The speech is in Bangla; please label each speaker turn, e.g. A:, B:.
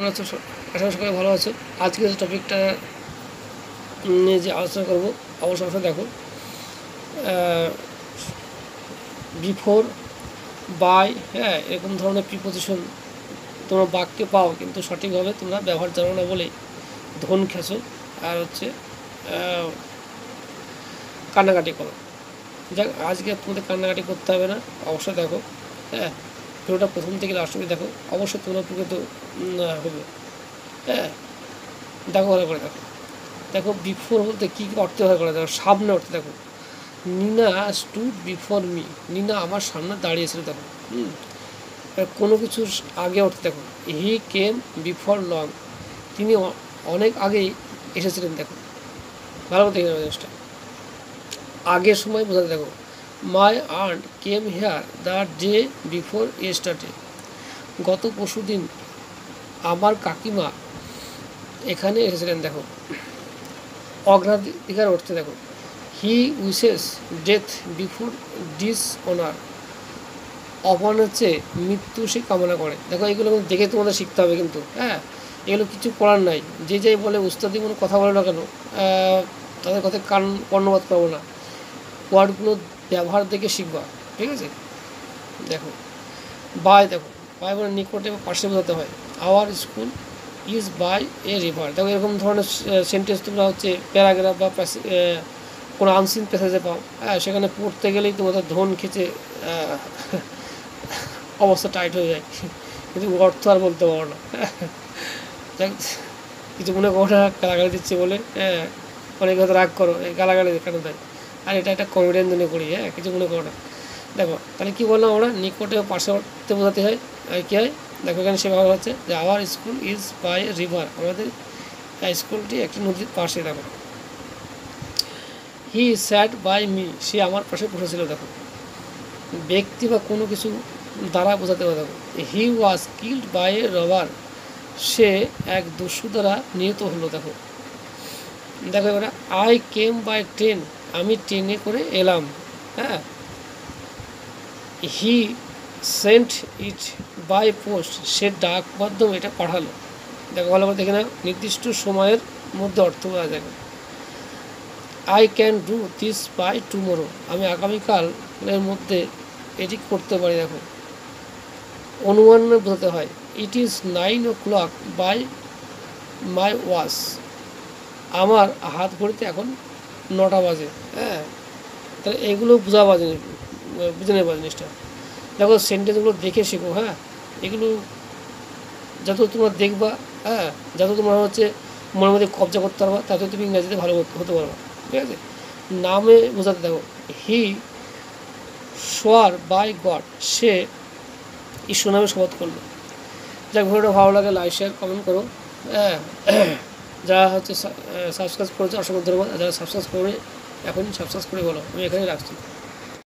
A: কেমন আছো? আশা করি সবাই ভালো আছো। আজকে যে টপিকটা নিয়ে যে আলোচনা করবো অবশ্যই দেখো, বিফোর, বাই, হ্যাঁ, এরকম ধরনের প্রিপোজিশন তোমরা বাক্যে পাও, কিন্তু সঠিকভাবে তোমরা ব্যবহার জানো না বলেই ধন খেঁচো আর হচ্ছে কান্নাকাটি করো। যাক, আজকে তোমাদের কান্নাকাটি করতে হবে না, অবশ্যই দেখো, হ্যাঁ, ভিডিওটা প্রথম থেকে লাস্ট অবধি দেখো, অবশ্যই তোমরা উপকৃত হবে। হ্যাঁ, দেখো ভালো করে দেখো। দেখো বিফোর বলতে কী কী অর্থ হয় করে দেখো, সামনে অর্থ দেখো, নিনা স্টুড বিফোর মি, নিনা আমার সামনে দাঁড়িয়েছিল দেখো। কোনো কিছুর আগে অর্থ দেখো, হি কেম বিফোর লং, তিনি অনেক আগেই এসেছিলেন দেখো। ভালো করে দেখে নেবে জিনিসটা, আগের সময় বোঝাতে দেখো, my aunt came here the day before yesterday, গত পরশু দিন আমার কাকিমা এখানে এসেছিলেন দেখো। অগ্রাধিকার অর্থে দেখো, he wishes death before dishonour, অপমানের চেয়ে মৃত্যু সে কামনা করে। দেখো এগুলো কিন্তু দেখে তোমাদের শিখতে হবে কিন্তু, হ্যাঁ, এগুলো কিছু করার নাই। যে যাই বলে উস্তাদি কোনো কথা বলে না কেন, তাদের কথায় কর্ণপাত করবো না, ওয়ার্ডগুলো ব্যবহার দেখে শিখবা, ঠিক আছে। দেখো বাই, দেখো বাই মানে নিকটে বা পাশে বোঝাতে হয়। Our school is by a river, দেখো এরকম ধরনের সেন্টেন্স তোমরা হচ্ছে প্যারাগ্রাফ বা কোনো আনসিন প্যাসেজে পাও, হ্যাঁ, সেখানে পড়তে গেলেই তোমাদের ধন খেঁচে অবস্থা টাইট হয়ে যায়, কিন্তু অর্থ আর বলতে পারো না। যাক, কিছু মনে করো না, গালাগালি দিচ্ছে বলে, হ্যাঁ, অনেক হয়তো রাগ করো, এই গালাগালি কেন দেয়, আর এটা একটা কমেডিয়ান জন্য করি, হ্যাঁ, কিছু মনে করো না। দেখো তাহলে কী বললাম আমরা, নিকটে পার্শ্ববর্তী বোঝাতে হয়, আর কী হয় দেখো এখানে সেভাবে হচ্ছে যে our school is by river, আমাদের স্কুলটি একটি নদীর পাশে দেখো। হি স্যাট বাই মি, সে আমার পাশে বসেছিল দেখো। ব্যক্তি বা কোনো কিছু দ্বারা বোঝাতে হবে দেখো, he was killed by a robber, সে এক দস্যু দ্বারা নিহত হলো দেখো। দেখো এবার আই কেম বাই ট্রেন, আমি ট্রেনে করে এলাম, হ্যাঁ। He sent it by post, সে ডাক মাধ্যমে এটা পাঠালো। দেখো ভালো করে দেখে না, নির্দিষ্ট সময়ের মধ্যে অর্থ পাওয়া যাবে। I can do this by tomorrow, আমি আগামীকালের মধ্যে এটি করতে পারি দেখো। অনুমানে বোঝাতে হয়, it is 9 o'clock by my watch, আমার হাত ঘড়িতে এখন 9টা বাজে, হ্যাঁ। তাহলে এগুলো বুঝে নেবা জিনিসটা। দেখো সেন্টেন্সগুলো দেখে শেখো, হ্যাঁ, এগুলো যত তোমরা দেখবা, হ্যাঁ, যত তোমরা হচ্ছে মনের মধ্যে কবজা করতে পারবা, তত তুমি ইংরাজিতে ভালো হতে পারবা, ঠিক আছে। নামে বোঝাতে দেখো, হি সোয়ার বাই গড, সে ঈশ্বর নামে শপথ করলো। যাক, ভিডিওটা ভালো লাগে লাইক শেয়ার কমেন্ট করো, হ্যাঁ। যারা হচ্ছে সাবস্ক্রাইব করেছে অসংখ্য ধন্যবাদ, যারা সাবস্ক্রাইব করে এখনই সাবস্ক্রাইব করে বলো। আমি এখানে রাখছি।